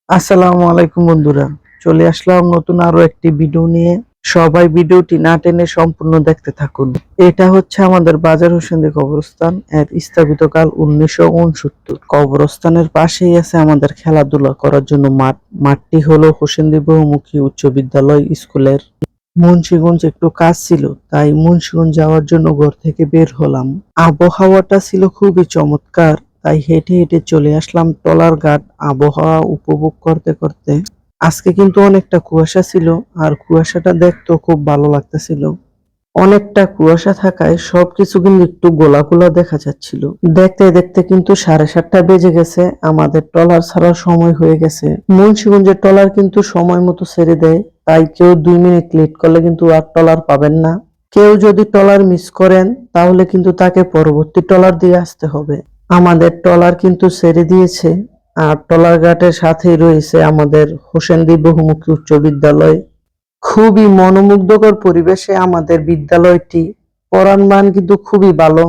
আসসালামু আলাইকুম বন্ধুরা, চলে আসলাম নতুন আরো একটি ভিডিও নিয়ে। সবাই ভিডিওটি না টেনে সম্পূর্ণ দেখতে থাকুন। এটা হচ্ছে আমাদের বাজার হোসেন্দি কবরস্থান, এর স্থাপিত কাল 1969। কবরস্থানের পাশেই আছে আমাদের খেলাধুলা করার জন্য মাঠ। মাঠটি হলো হোসেন্দি বহুমুখী উচ্চ বিদ্যালয় স্কুলের। মুন্সিগঞ্জ একটু কাজ ছিল, তাই মুন্সিগঞ্জ যাওয়ার জন্য ঘর থেকে বের হলাম। আবহাওয়াটা ছিল খুবই চমৎকার, তাই হেঁটে হেঁটে চলে আসলাম টলার ঘাট আবহাওয়া উপভোগ করতে করতে। আজকে কিন্তু অনেকটা কুয়াশা ছিল, আর কুয়াশাটা দেখতেও খুব ভালো লাগতেছিল। অনেকটা কুয়াশা থাকায় সবকিছু কিন্তু একটু গোলা গোলা দেখা যাচ্ছিল। দেখতে দেখতে কিন্তু 7:30 বেজে গেছে, আমাদের ট্রলার ছাড়ার সময় হয়ে গেছে। মুন্সিগঞ্জের ট্রলার কিন্তু সময় মতো ছেড়ে দেয়, তাই কেউ 2 মিনিট লেট করলে কিন্তু আর ট্রলার পাবেন না। কেউ যদি ট্রলার মিস করেন তাহলে কিন্তু তাকে পরবর্তী ট্রলার দিয়ে আসতে হবে। আমাদের ট্রলার কিন্তু ছেড়ে দিয়েছে, আর ট্রলার ঘাটের সাথেই রয়েছে আমাদের হোসেন্দি বহুমুখী উচ্চ বিদ্যালয়। খুবই মনোমুগ্ধকর পরিবেশে আমাদের বিদ্যালয়টি, পড়ার মান কিন্তু খুবই ভালো।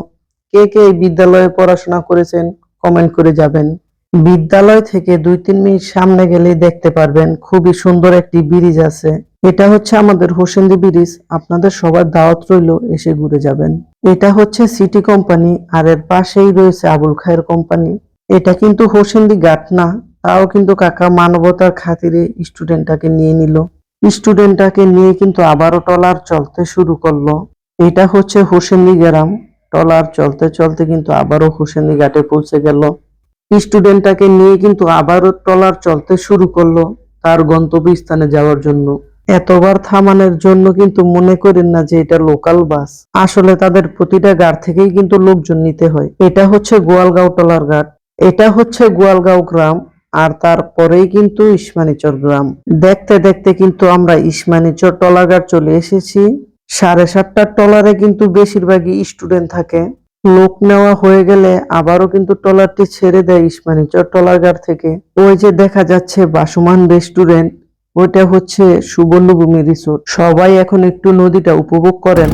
কে কে এই বিদ্যালয়ে পড়াশোনা করেছেন কমেন্ট করে যাবেন। বিদ্যালয় থেকে 2-3 মিনিট সামনে গেলেই দেখতে পারবেন খুবই সুন্দর একটি ব্রিজ আছে। এটা হচ্ছে আমাদের হোসেন্দি ব্রিজ, আপনাদের সবার দাওয়াত রইল, এসে ঘুরে যাবেন। এটা হচ্ছে সিটি কোম্পানি, আর এর পাশেই রয়েছে আবুল খায়ের কোম্পানি। এটা কিন্তু হোসেন্দি ঘাট না, তাও কিন্তু কাকা মানবতার খাতিরে স্টুডেন্টটাকে নিয়ে নিল। স্টুডেন্টটাকে নিয়ে কিন্তু আবারও ট্রলার চলতে শুরু করলো। এটা হচ্ছে হোসেন্দি গ্রাম। ট্রলার চলতে চলতে কিন্তু আবারও হোসেন্দি ঘাটে পৌঁছে গেল। স্টুডেন্টটাকে নিয়ে কিন্তু আবারও ট্রলার চলতে শুরু করলো তার গন্তব্যস্থানে যাওয়ার জন্য। এতবার থামানোর জন্য কিন্তু মনে করেন না যে এটা লোকাল বাস, আসলে তাদের প্রতিটা ঘাট থেকেই কিন্তু লোকজন নিতে হয়। এটা হচ্ছে গোয়ালগাঁও ট্রলার ঘাট, এটা হচ্ছে গোয়ালগাঁও গ্রাম, আর তারপরেই কিন্তু ইসমানীচর গ্রাম। দেখতে দেখতে কিন্তু আমরা ইসমানীচর ট্রলারঘাট চলে এসেছি। 7:30 ট্রলারে কিন্তু বেশিরভাগই স্টুডেন্ট থাকে। লোক নেওয়া হয়ে গেলে আবারও কিন্তু ট্রলারটি ছেড়ে দেয় ইসমানীচর ট্রলারঘাট থেকে। ওই যে দেখা যাচ্ছে বাসমান রেস্টুরেন্ট, ওইটা হচ্ছে সুবর্ণভূমি রিসোর্ট। সবাই এখন একটু নদীটা উপভোগ করেন।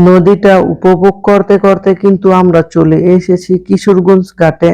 নদীটা উপভোগ করতে করতে কিন্তু আমরা চলে এসেছি কিশোরগঞ্জ ঘাটে।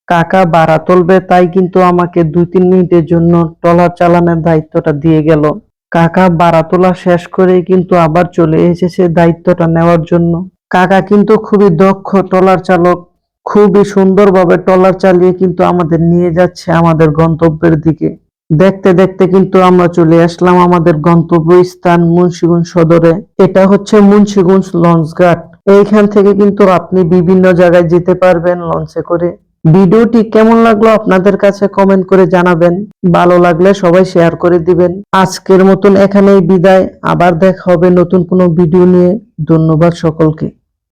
কাকা ভাড়া তুলবে, তাই কিন্তু আমাকে 2-3 মিনিটের জন্য ট্রলার চালানোর দায়িত্বটা দিয়ে গেল। কাকা ভাড়া তোলা শেষ করেই কিন্তু আবার চলে এসেছে দায়িত্বটা নেওয়ার জন্য। কাকা কিন্তু খুবই দক্ষ ট্রলার চালক, খুবই সুন্দরভাবে ট্রলার চালিয়ে কিন্তু আমাদের নিয়ে যাচ্ছে আমাদের গন্তব্যের দিকে। দেখতে দেখতে কিন্তু আমরা চলে আসলাম আমাদের গন্তব্যস্থান মুন্সিগঞ্জ সদরে। এটা হচ্ছে মুন্সিগঞ্জ লঞ্চ ঘাট। এইখান থেকে কিন্তু আপনি বিভিন্ন জায়গায় যেতে পারবেন লঞ্চে করে। ভিডিওটি কেমন লাগলো আপনাদের কাছে কমেন্ট করে জানাবেন, ভালো লাগলে সবাই শেয়ার করে দিবেন। আজকের মতন এখানেই বিদায়, আবার দেখা হবে নতুন কোনো ভিডিও নিয়ে। ধন্যবাদ সকলকে।